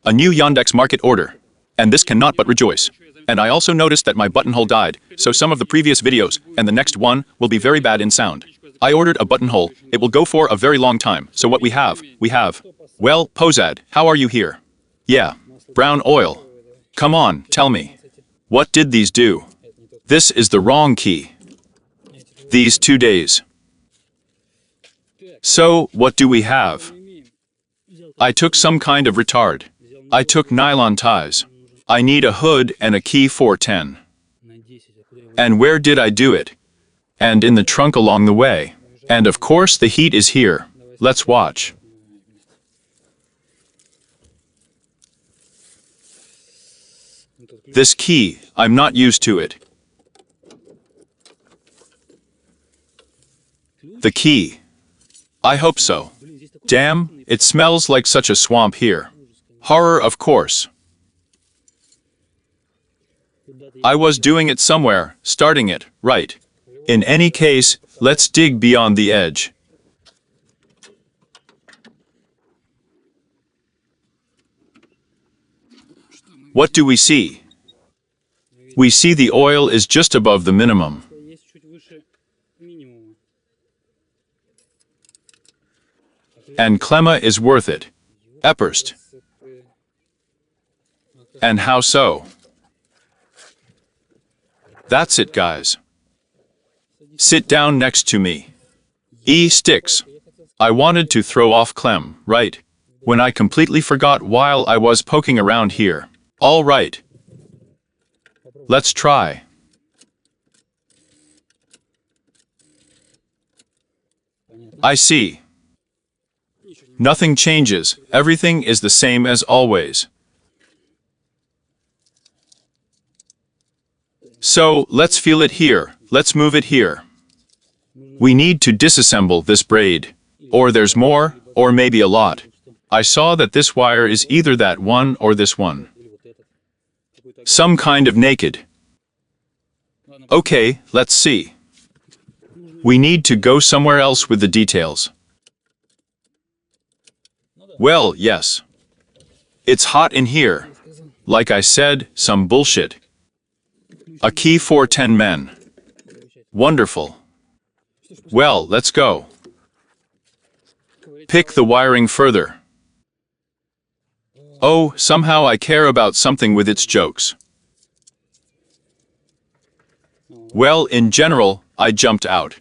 A new Yandex Market order. And this cannot but rejoice. And I also noticed that my buttonhole died, so some of the previous videos and the next one will be very bad in sound. I ordered a buttonhole. It will go for a very long time. So what we have. Well, Passat, how are you here? Yeah, brown oil. Come on, tell me. What did these do? This is the wrong key. These 2 days. So, what do we have? I took some kind of retard. I took nylon ties. I need a hood and a key 410. And where did I do it? And in the trunk along the way. And of course the heat is here. Let's watch. This key, I'm not used to it. The key. I hope so. Damn, it smells like such a swamp here. Horror, of course. I was doing it somewhere, starting it, right. In any case, let's dig beyond the edge. What do we see? We see the oil is just above the minimum. And Klemma is worth it. Epperst. And how so? That's it, guys. Sit down next to me. Sticks. I wanted to throw off Clem, right? When I completely forgot while I was poking around here. All right. Let's try. I see. Nothing changes, everything is the same as always. So, let's feel it here, let's move it here. We need to disassemble this braid. Or there's more, or maybe a lot. I saw that this wire is either that one or this one. Some kind of naked. Okay, let's see. We need to go somewhere else with the details. Well, yes. It's hot in here. Like I said, some bullshit. A key for 10 men. Wonderful. Well, let's go. Pick the wiring further. Oh, somehow I care about something with its jokes. Well, in general, I jumped out.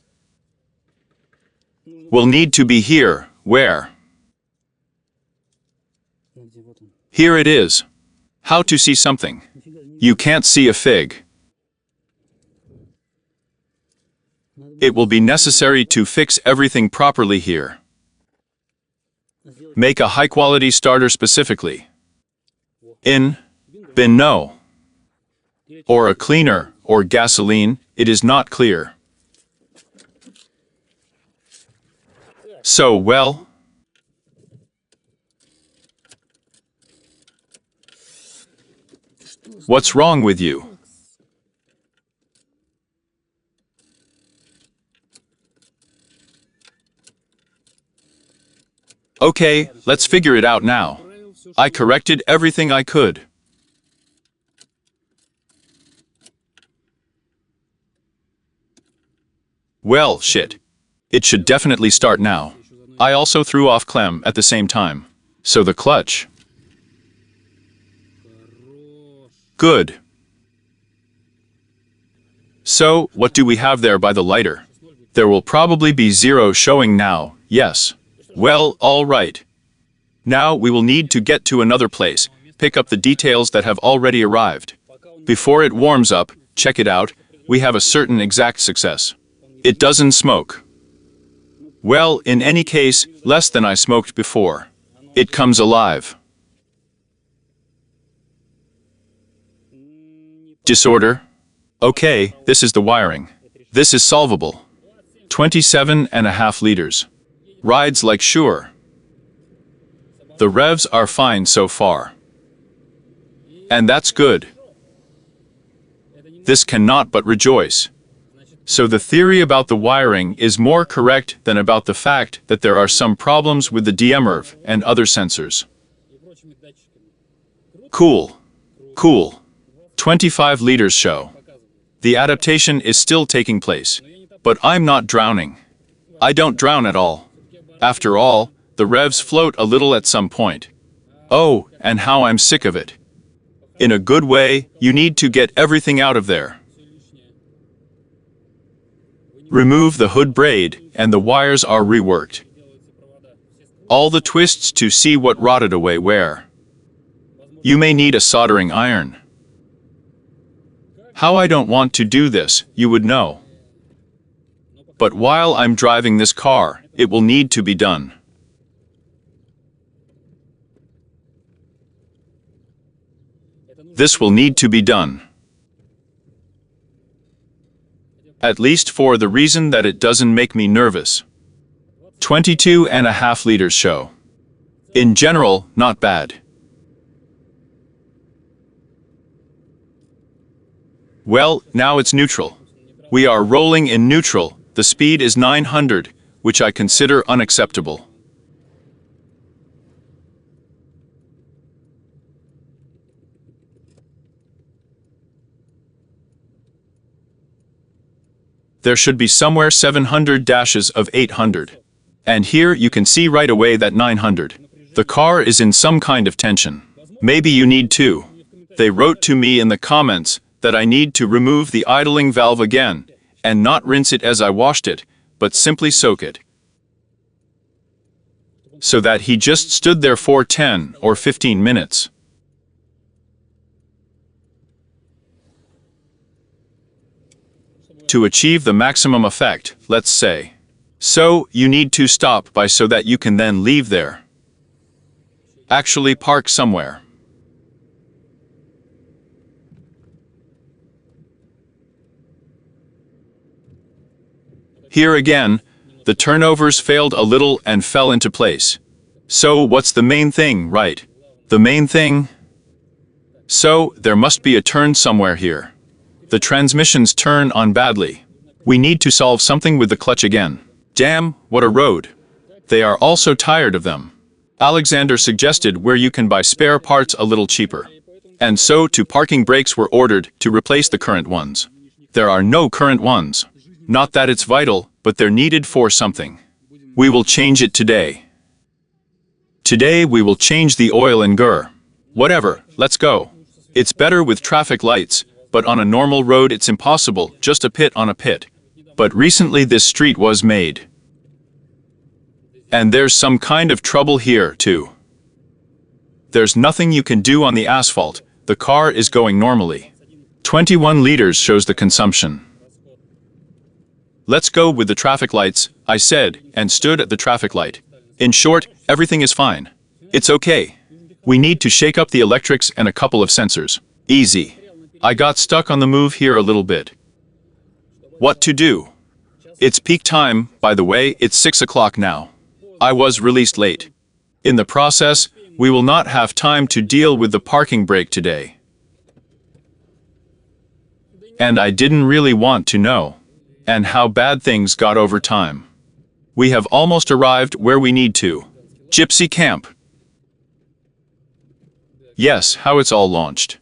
We'll need to be here. Where? Here it is. How to see something. You can't see a fig. It will be necessary to fix everything properly here. Make a high-quality starter specifically. In, bin no. Or a cleaner, or gasoline, it is not clear. So, well. What's wrong with you? Okay, let's figure it out now. I corrected everything I could. Well, shit. It should definitely start now. I also threw off Clem at the same time. So the clutch. Good. So, what do we have there by the lighter? There will probably be 0 showing now, yes. Well, all right. Now we will need to get to another place, pick up the details that have already arrived. Before it warms up, check it out, we have a certain exact success. It doesn't smoke. Well, in any case, less than I smoked before. It comes alive. Disorder? Okay, this is the wiring. This is solvable. 27.5 liters. Rides like sure. The revs are fine so far. And that's good. This cannot but rejoice. So the theory about the wiring is more correct than about the fact that there are some problems with the DMRV and other sensors. Cool. Cool. 25 liters show. The adaptation is still taking place. But I'm not drowning. I don't drown at all. After all, the revs float a little at some point. Oh, and how I'm sick of it. In a good way, you need to get everything out of there. Remove the hood braid, and the wires are reworked. All the twists to see what rotted away where. You may need a soldering iron. How I don't want to do this, you would know. But while I'm driving this car, it will need to be done. This will need to be done. At least for the reason that it doesn't make me nervous. 22.5 liters show. In general, not bad. Well, now it's neutral. We are rolling in neutral. The speed is 900, which I consider unacceptable. There should be somewhere 700 dashes of 800. And here you can see right away that 900. The car is in some kind of tension. Maybe you need to. They wrote to me in the comments that I need to remove the idling valve again, and not rinse it as I washed it, but simply soak it. So that he just stood there for 10 or 15 minutes. To achieve the maximum effect, let's say. So, you need to stop by so that you can then leave there. Actually park somewhere. Here again, the turnovers failed a little and fell into place. So what's the main thing, right? The main thing? So, there must be a turn somewhere here. The transmissions turn on badly. We need to solve something with the clutch again. Damn, what a road. They are also tired of them. Alexander suggested where you can buy spare parts a little cheaper. And so two parking brakes were ordered to replace the current ones. There are no current ones. Not that it's vital, but they're needed for something. We will change it today. Today we will change the oil and gear. Whatever, let's go. It's better with traffic lights, but on a normal road it's impossible, just a pit on a pit. But recently this street was made. And there's some kind of trouble here, too. There's nothing you can do on the asphalt, the car is going normally. 21 liters shows the consumption. Let's go with the traffic lights, I said, and stood at the traffic light. In short, everything is fine. It's okay. We need to shake up the electrics and a couple of sensors. Easy. I got stuck on the move here a little bit. What to do? It's peak time, by the way, it's 6 o'clock now. I was released late. In the process, we will not have time to deal with the parking brake today. And I didn't really want to know. And how bad things got over time. We have almost arrived where we need to. Gypsy camp. Yes, how it's all launched.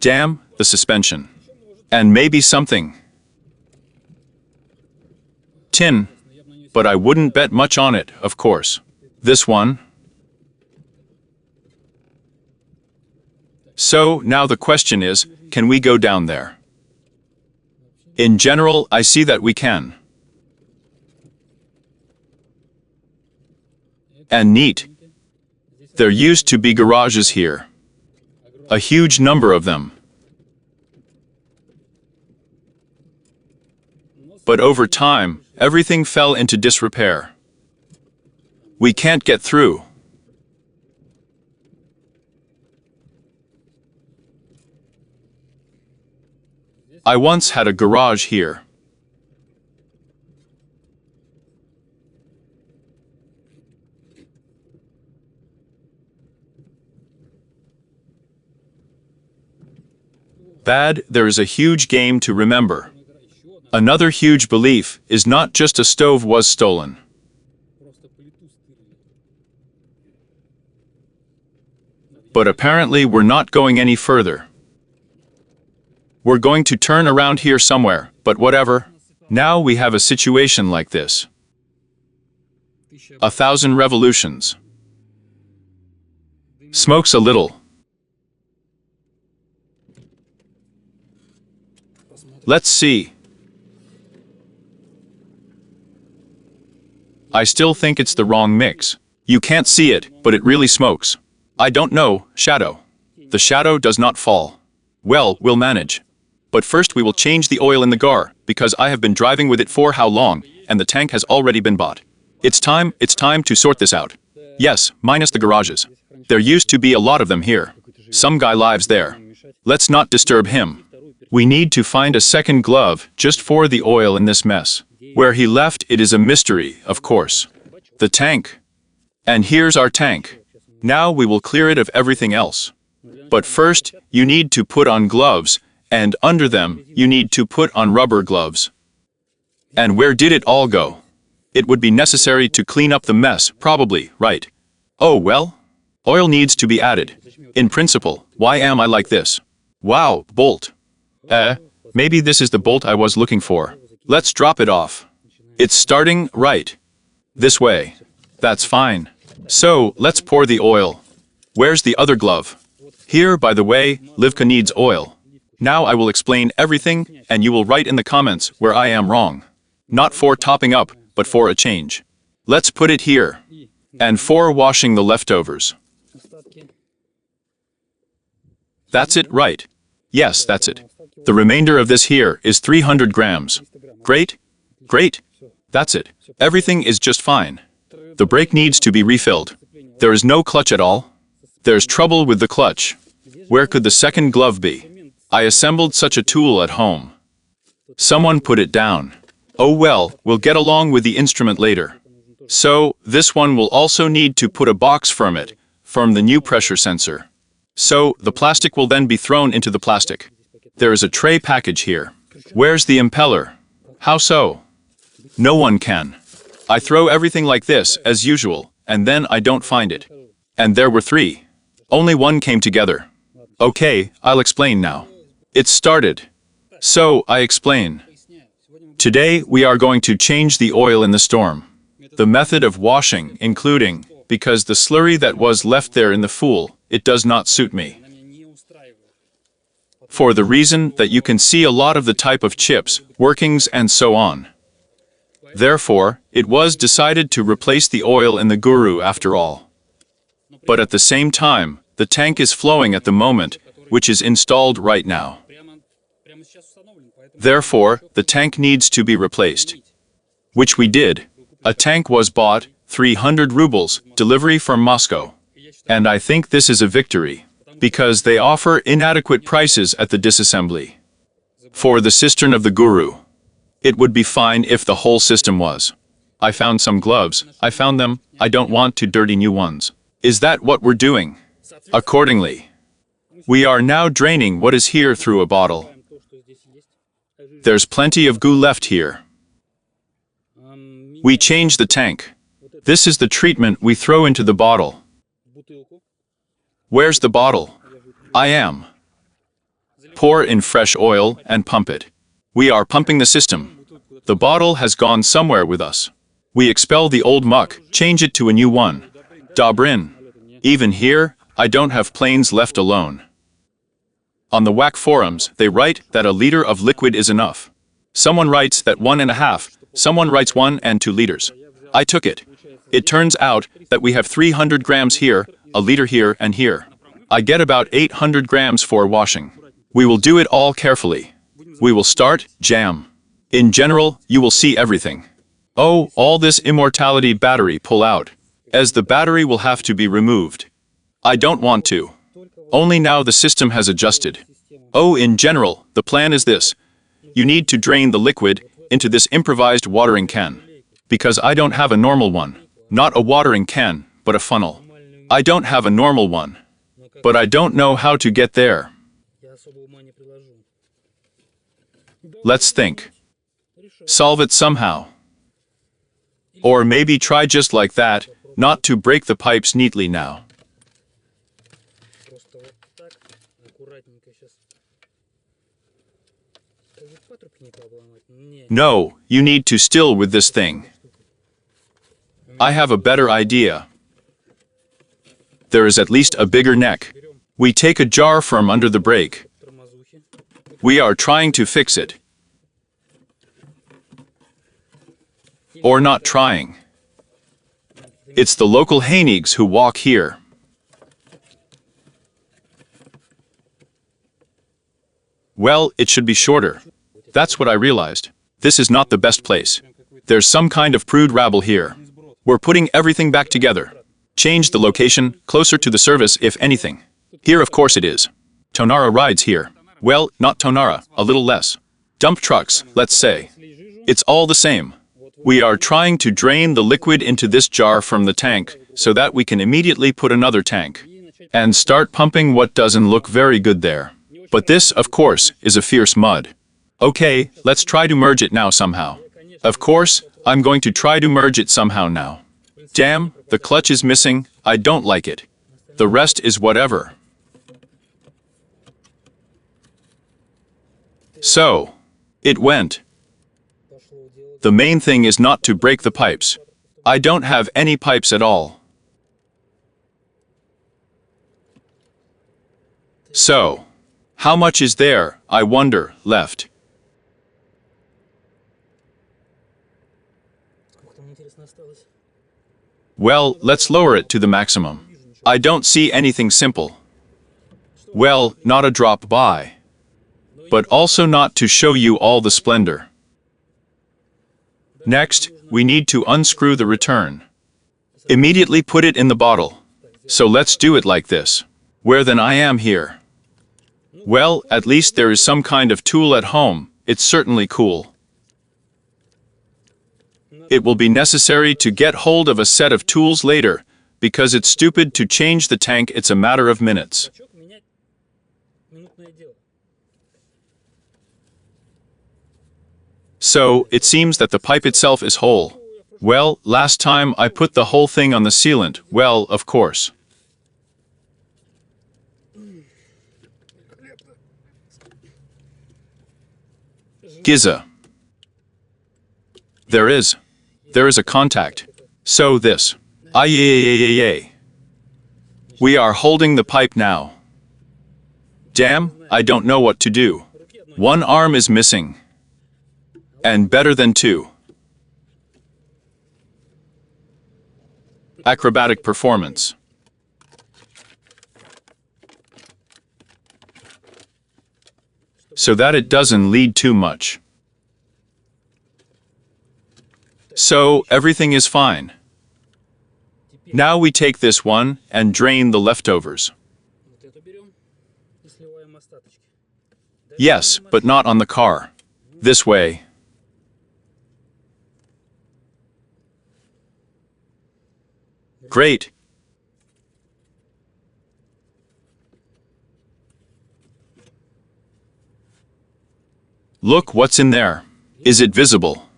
Damn, the suspension. And maybe something. Tin. But I wouldn't bet much on it, of course. This one. So, now the question is, can we go down there? In general, I see that we can. And neat. There used to be garages here. A huge number of them. But over time, everything fell into disrepair. We can't get through. I once had a garage here. Bad, there is a huge game to remember. Another huge belief is not just a stove was stolen. But apparently we're not going any further. We're going to turn around here somewhere, but whatever. Now we have a situation like this. 1,000 revolutions. Smokes a little. Let's see. I still think it's the wrong mix. You can't see it, but it really smokes. I don't know, shadow. The shadow does not fall. Well, we'll manage. But first we will change the oil in the car, because I have been driving with it for how long, and the tank has already been bought. It's time to sort this out. Yes, minus the garages. There used to be a lot of them here. Some guy lives there. Let's not disturb him. We need to find a second glove just for the oil in this mess. Where he left it is a mystery, of course. The tank. And here's our tank. Now we will clear it of everything else. But first, you need to put on gloves, and under them, you need to put on rubber gloves. And where did it all go? It would be necessary to clean up the mess, probably, right? Oh well, oil needs to be added. In principle, why am I like this? Wow, bolt. Maybe this is the bolt I was looking for. Let's drop it off. It's starting right. This way. That's fine. So, let's pour the oil. Where's the other glove? Here, by the way, Livka needs oil. Now I will explain everything, and you will write in the comments where I am wrong. Not for topping up, but for a change. Let's put it here. And for washing the leftovers. That's it, right? Yes, that's it. The remainder of this here is 300 grams. Great? Great. That's it. Everything is just fine. The brake needs to be refilled. There is no clutch at all. There's trouble with the clutch. Where could the second glove be? I assembled such a tool at home. Someone put it down. Oh well, we'll get along with the instrument later. So, this one will also need to put a box from it, from the new pressure sensor. So, the plastic will then be thrown into the plastic. There is a tray package here. Where's the impeller? How so? No one can. I throw everything like this, as usual, and then I don't find it. And there were 3. Only one came together. Okay, I'll explain now. It started. So, I explain. Today, we are going to change the oil in the storm. The method of washing, including, because the slurry that was left there in the fool, it does not suit me. For the reason that you can see a lot of the type of chips, workings and so on. Therefore, it was decided to replace the oil in the Guru after all. But at the same time, the tank is flowing at the moment, which is installed right now. Therefore, the tank needs to be replaced. Which we did. A tank was bought, 300 rubles, delivery from Moscow. And I think this is a victory, because they offer inadequate prices at the disassembly. For the cistern of the Guru. It would be fine if the whole system was. I found some gloves, I found them, I don't want to dirty new ones. Is that what we're doing? Accordingly. We are now draining what is here through a bottle. There's plenty of goo left here. We change the tank. This is the treatment we throw into the bottle. Where's the bottle? I am. Pour in fresh oil and pump it. We are pumping the system. The bottle has gone somewhere with us. We expel the old muck, change it to a new one. Dobrin. Even here, I don't have planes left alone. On the WAC forums, they write that a liter of liquid is enough. Someone writes that 1.5, someone writes 1 and 2 liters. I took it. It turns out that we have 300 grams here, a liter here and here. I get about 800 grams for washing. We will do it all carefully. We will start, jam. In general, you will see everything. Oh, all this immortality battery pull out. As the battery will have to be removed. I don't want to. Only now the system has adjusted. Oh, in general, the plan is this. You need to drain the liquid into this improvised watering can. Because I don't have a normal one. Not a watering can, but a funnel. I don't have a normal one. But I don't know how to get there. Let's think. Solve it somehow. Or maybe try just like that, not to break the pipes neatly now. Просто вот так, аккуратненько сейчас. Скажи, патрубки не пообломать? Не. No, you need to still with this thing. I have a better idea. There is at least a bigger neck. We take a jar from under the brake. Тормозухи. We are trying to fix it. Or not trying. It's the local Hainigs who walk here. Well, it should be shorter. That's what I realized. This is not the best place. There's some kind of prude rabble here. We're putting everything back together. Change the location, closer to the service if anything. Here of course it is. Tonara rides here. Well, not Tonara, a little less. Dump trucks, let's say. It's all the same. We are trying to drain the liquid into this jar from the tank so that we can immediately put another tank and start pumping what doesn't look very good there. But this, of course, is a fierce mud. Okay, let's try to merge it now somehow. Of course, I'm going to try to merge it somehow now. Damn, the clutch is missing, I don't like it. The rest is whatever. So, it went. The main thing is not to break the pipes. I don't have any pipes at all. So, how much is there, I wonder, left? Сколько там интересно осталось? Well, let's lower it to the maximum. I don't see anything simple. Well, not a drop by. But also not to show you all the splendor. Next, we need to unscrew the return. Immediately put it in the bottle. So let's do it like this. Where then I am here? Well, at least there is some kind of tool at home. It's certainly cool. It will be necessary to get hold of a set of tools later, because it's stupid to change the tank, it's a matter of minutes. Бачок менять минутное дело. So, it seems that the pipe itself is whole. Well, last time I put the whole thing on the sealant, well, of course. Giza. There is a contact. So this. Ay. We are holding the pipe now. Damn, I don't know what to do. One arm is missing. And better than two. Acrobatic performance. So that it doesn't lead too much. So everything is fine. Now we take this one and drain the leftovers. Вот это берем и сливаем остаточки. Yes, but not on the car. This way. Great. Look what's in there. Is it visible?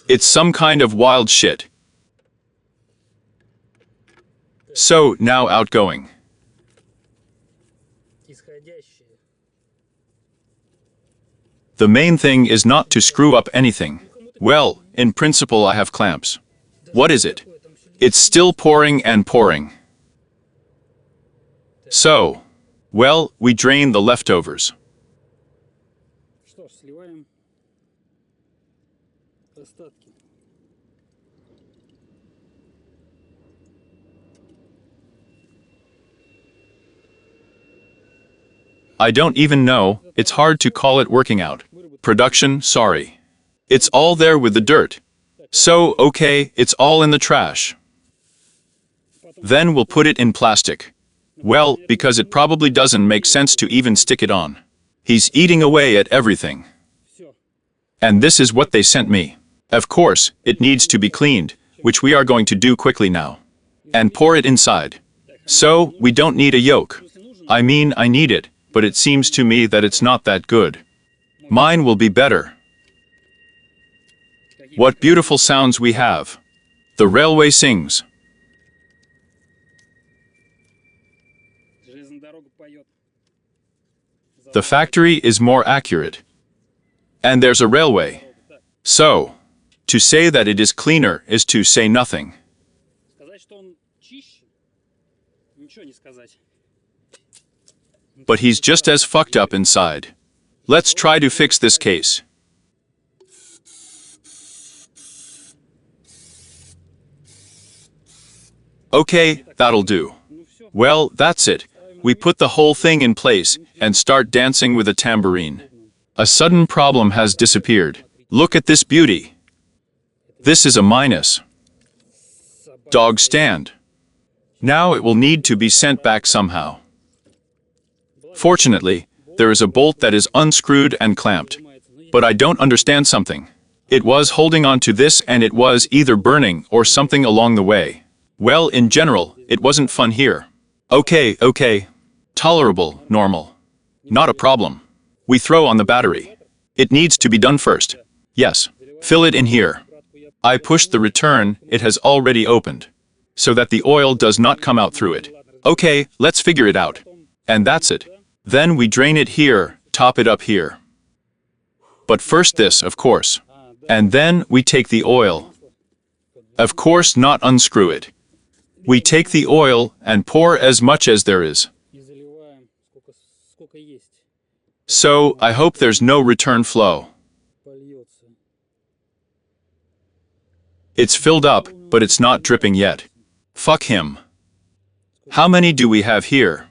It's some kind of wild shit. So, now outgoing. Исходящие. The main thing is not to screw up anything. Well, in principle I have clamps. What is it? It's still pouring and pouring. So, well, we drain the leftovers. Что ж, сливаем остатки. I don't even know, it's hard to call it working out. Production, sorry. It's all there with the dirt. So, okay, it's all in the trash. Then we'll put it in plastic. Well, because it probably doesn't make sense to even stick it on. He's eating away at everything. Все. And this is what they sent me. Of course, it needs to be cleaned, which we are going to do quickly now. And pour it inside. So, we don't need a yolk. I mean, I need it, but it seems to me that it's not that good. Mine will be better. What beautiful sounds we have. The railway sings. Железная дорога поет. The factory is more accurate. And there's a railway. So, to say that it is cleaner is to say nothing. Сказать, что он чище, ничего не сказать. But he's just as fucked up inside. Let's try to fix this case. Okay, that'll do. Well, that's it. We put the whole thing in place and start dancing with a tambourine. A sudden problem has disappeared. Look at this beauty. This is a minus. Dog stand. Now it will need to be sent back somehow. Fortunately, there is a bolt that is unscrewed and clamped. But I don't understand something. It was holding on to this and it was either burning or something along the way. Well, in general, it wasn't fun here. Okay. Tolerable, normal. Not a problem. We throw on the battery. It needs to be done first. Yes. Fill it in here. I pushed the return, it has already opened. So that the oil does not come out through it. Okay, let's figure it out. And that's it. Then we drain it here, top it up here. But first this, of course. And then we take the oil. Of course not unscrew it. We take the oil and pour as much as there is. И заливаем сколько есть. So, I hope there's no return flow. Польется. It's filled up, but it's not dripping yet. Fuck him. How many do we have here?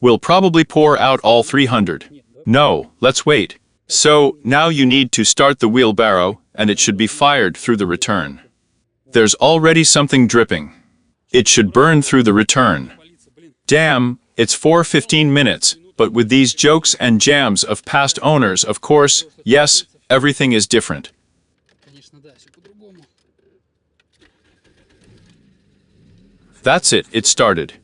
We'll probably pour out all 300. No, let's wait. So, now you need to start the wheelbarrow, and it should be fired through the return. There's already something dripping. It should burn through the return. Damn, it's 4:15 minutes, but with these jokes and jams of past owners, of course, yes, everything is different. Конечно, да, все по-другому. That's it, it started.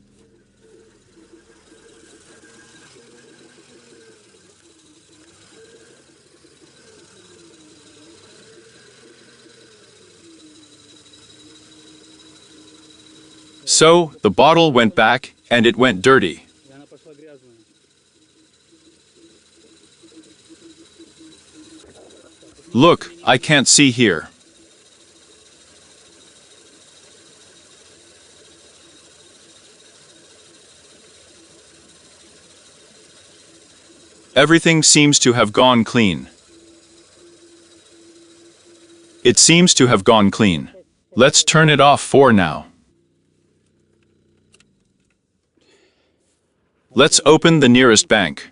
So, the bottle went back, and it went dirty. И она пошла грязная. Look, I can't see here. Everything seems to have gone clean. It seems to have gone clean. Let's turn it off for now. Let's open the nearest bank.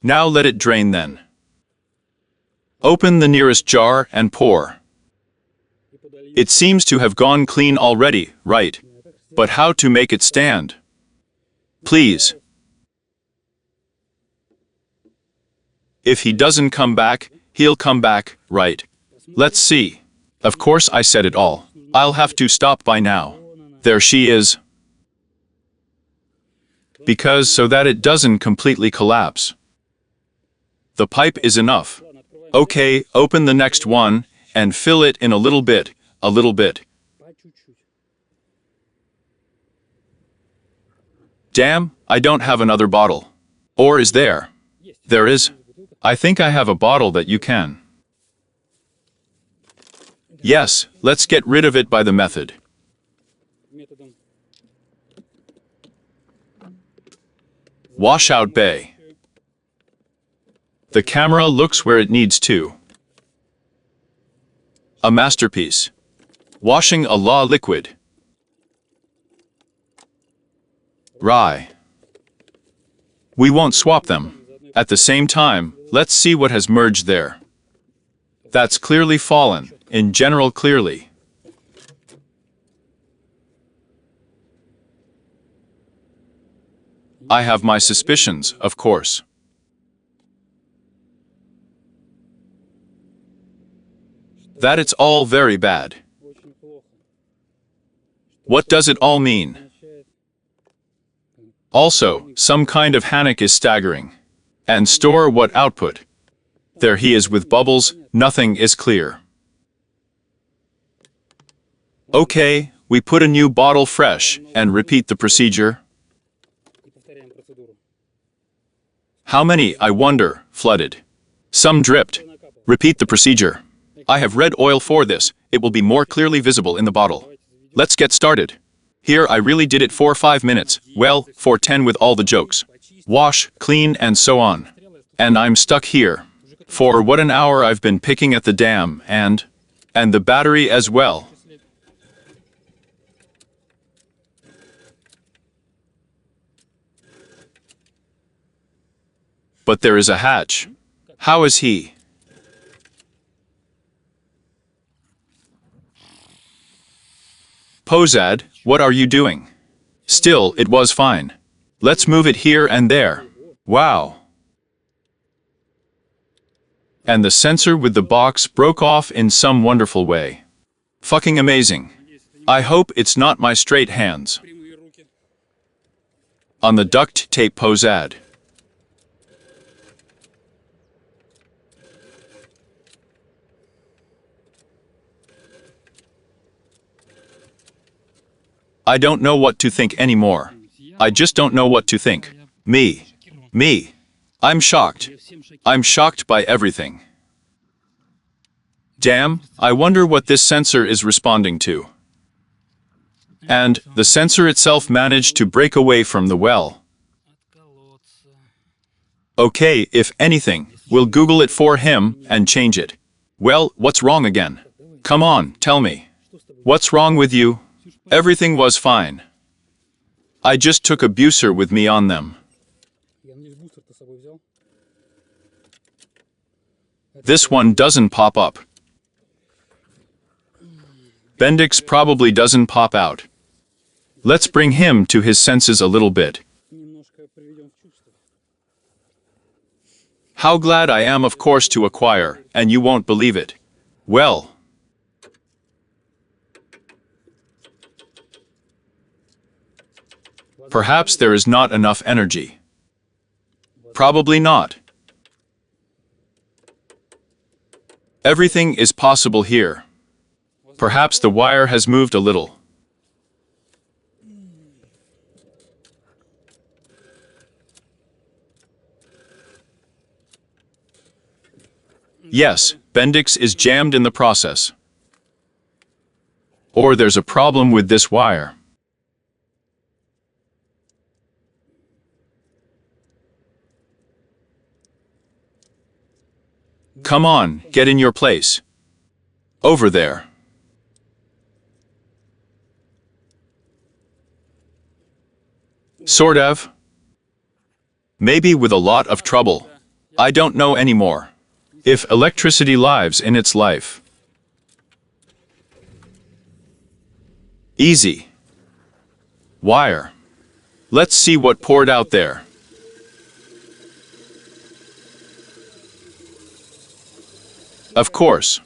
Now let it drain then. Open the nearest jar and pour. It seems to have gone clean already, right? But how to make it stand? Please. If he doesn't come back, he'll come back, right? Let's see. Of course I said it all. I'll have to stop by now. There she is. Because so that it doesn't completely collapse. The pipe is enough. Okay, open the next one, and fill it in a little bit, a little bit. По чуть-чуть. Damn, I don't have another bottle. Or is there? There is. I think I have a bottle that you can. Yes, let's get rid of it by the method. Методом. Washout bay. The camera looks where it needs to. A masterpiece. Washing a law liquid. Rye. We won't swap them. At the same time, let's see what has merged there. That's clearly fallen, in general clearly. I have my suspicions, of course. That it's all very bad. Очень плохо. What does it all mean? Означает, Also, some kind of panic is staggering. And store what output? There he is with bubbles, nothing is clear. Okay, we put a new bottle fresh and repeat the procedure. И повторяем процедуру. How many, I wonder, flooded? Some dripped. Repeat the procedure. I have red oil for this. It will be more clearly visible in the bottle. Let's get started. Here I really did it for 5 minutes. Well, for 10 with all the jokes. Wash, clean, and so on. And I'm stuck here. For what an hour I've been picking at the dam and the battery as well. But there is a hatch. How is he? Passat, what are you doing? Still, it was fine. Let's move it here and there. Wow. And the sensor with the box broke off in some wonderful way. Fucking amazing. I hope it's not my straight hands. Прямые руки. On the duct tape Passat. I don't know what to think anymore. I just don't know what to think. Me. I'm shocked. I'm shocked by everything. Damn, I wonder what this sensor is responding to. And the sensor itself managed to break away from the well. Отколоться. Okay, if anything, we'll Google it for him and change it. Well, what's wrong again? Come on, tell me. What's wrong with you? Everything was fine. I just took a booster with me on them. Я надеюсь, бустер-то с собой взял. This one doesn't pop up. Bendix probably doesn't pop out. Let's bring him to his senses a little bit. Немножко приведем в чувство. How glad I am, of course, to acquire, and you won't believe it. Well. Perhaps there is not enough energy. Probably not. Everything is possible here. Perhaps the wire has moved a little. Yes, Bendix is jammed in the process. Or there's a problem with this wire. Come on, get in your place. Over there. Sort of. Maybe with a lot of trouble. I don't know anymore. If electricity lives in its life. Easy. Wire. Let's see what poured out there. Of course.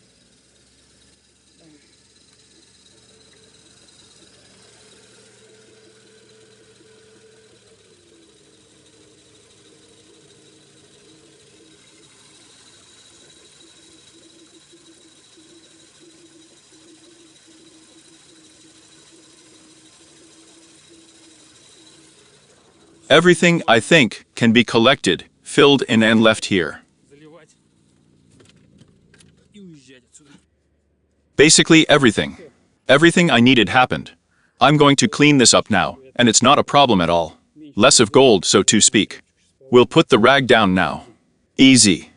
Everything, I think, can be collected, filled in and left here. Заливать. И уезжать отсюда. Basically everything. Everything I needed happened. I'm going to clean this up now, and it's not a problem at all. Less of gold, so to speak. We'll put the rag down now. Easy.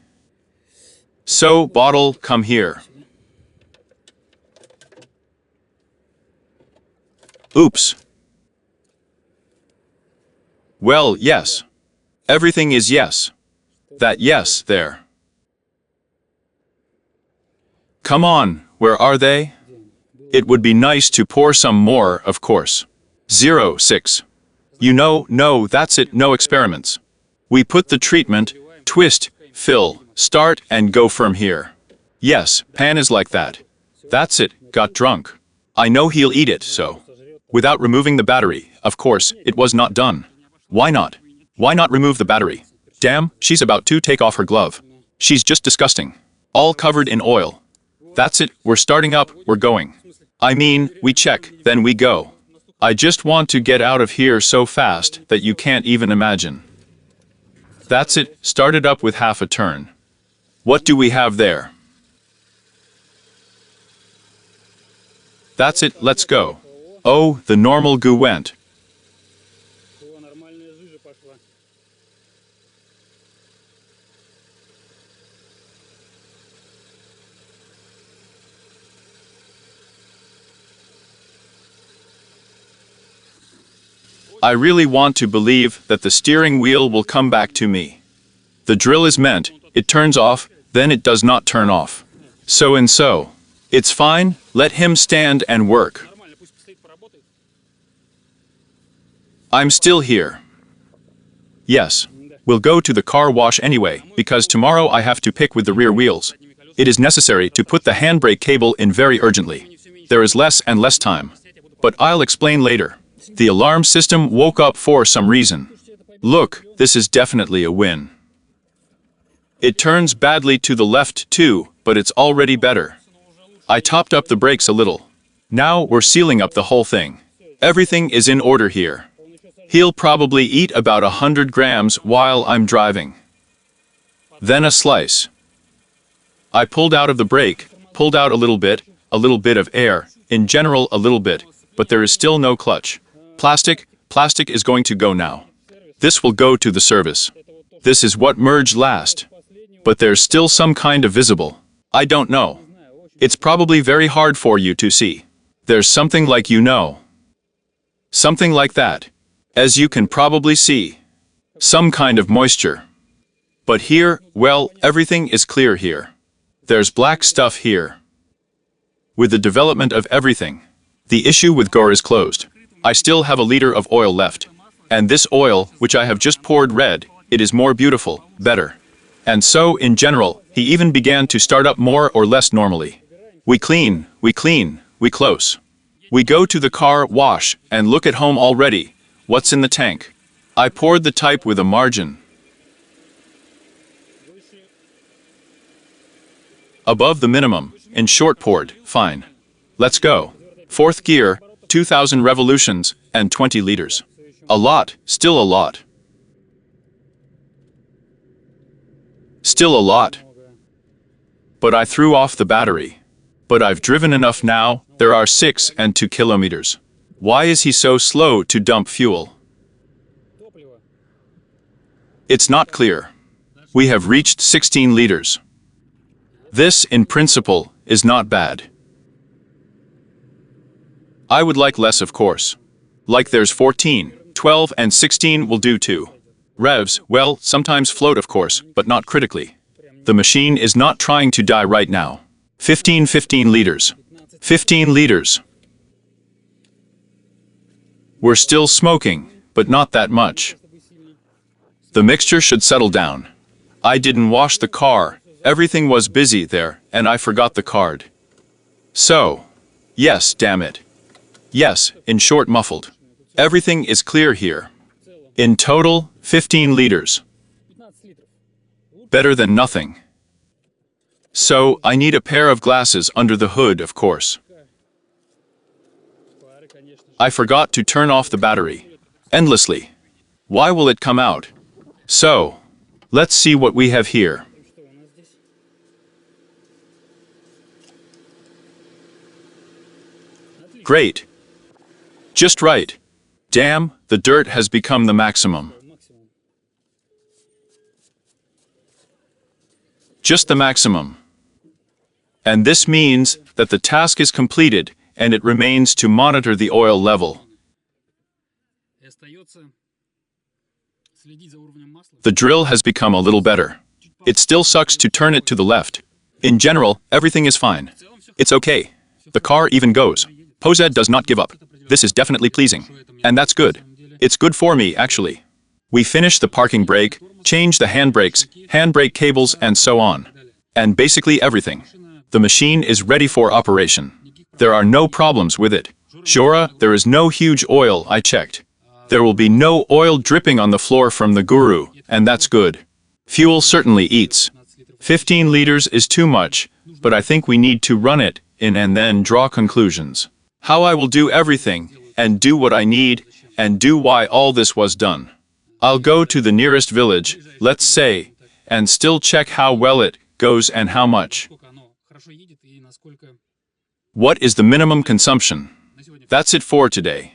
So, bottle, come here. Oops. Well, yes. Everything is yes. That yes, there. Come on, where are they? It would be nice to pour some more, of course. 06. You know, no, that's it, no experiments. We put the treatment, twist, fill, start, and go from here. Yes, pan is like that. That's it, got drunk. I know he'll eat it, so. Without removing the battery, of course, it was not done. Why not? Why not remove the battery? Damn, she's about to take off her glove. She's just disgusting. All covered in oil. That's it, we're starting up, we're going. I mean, we check, then we go. I just want to get out of here so fast that you can't even imagine. That's it, started up with half a turn. What do we have there? That's it, let's go. Oh, the normal goo went. О, нормальная жижа пошла. I really want to believe that the steering wheel will come back to me. The drill is meant, it turns off, then it does not turn off. So and so. It's fine, let him stand and work. Нормально, пусть постоит, поработает. I'm still here. Yes. We'll go to the car wash anyway, because tomorrow I have to pick with the rear wheels. It is necessary to put the handbrake cable in very urgently. There is less and less time. But I'll explain later. The alarm system woke up for some reason. Look, this is definitely a win. It turns badly to the left too, but it's already better. I topped up the brakes a little. Now we're sealing up the whole thing. Everything is in order here. He'll probably eat about 100 grams while I'm driving. Then a slice. I pulled out of the brake, pulled out a little bit of air, in general a little bit, but there is still no clutch. Plastic is going to go now. This will go to the service. This is what merged last. But there's still some kind of visible. I don't know. It's probably very hard for you to see. There's something like something like that. As you can probably see. Some kind of moisture. But here, well, everything is clear here. There's black stuff here. With the development of everything, the issue with Gore is closed. I still have a liter of oil left. And this oil, which I have just poured red, it is more beautiful, better. And so, in general, he even began to start up more or less normally. We clean, we close. We go to the car wash and look at home already. What's in the tank? I poured the type with a margin. Above the minimum, in short poured, fine. Let's go. Fourth gear, 2,000 revolutions, and 20 liters. A lot, still a lot. Still a lot. But I threw off the battery. But I've driven enough now, there are 6 and 2 kilometers. Why is he so slow to dump fuel? Топливо. It's not clear. We have reached 16 liters. This, in principle, is not bad. I would like less, of course. Like there's 14, 12 and 16 will do too. Revs, well, sometimes float of course, but not critically. The machine is not trying to die right now. 15 liters. 15 liters. We're still smoking, but not that much. The mixture should settle down. I didn't wash the car, everything was busy there, and I forgot the card. So, yes, damn it. Yes, in short muffled. Everything is clear here. In total, 15 liters. 15 литров. Better than nothing. So, I need a pair of glasses under the hood, of course. Пары, конечно. I forgot to turn off the battery. Endlessly. Why will it come out? So, let's see what we have here. Что у нас здесь? Отлично. Great. Just right. Damn, the dirt has become the maximum. Максимум. Just the maximum. And this means that the task is completed and it remains to monitor the oil level. И остается следить за уровнем масла. The drill has become a little better. It still sucks to turn it to the left. In general, everything is fine. It's okay. The car even goes. Posad does not give up. This is definitely pleasing. And that's good. It's good for me, actually. We finish the parking brake, change the handbrake cables, and so on. And basically everything. The machine is ready for operation. There are no problems with it. Jora, there is no huge oil, I checked. There will be no oil dripping on the floor from the guru, and that's good. Fuel certainly eats. 15 liters is too much, but I think we need to run it in and then draw conclusions. How I will do everything, and do what I need, and do why all this was done. I'll go to the nearest village, let's say, and still check how well it goes and how much. What is the minimum consumption? That's it for today.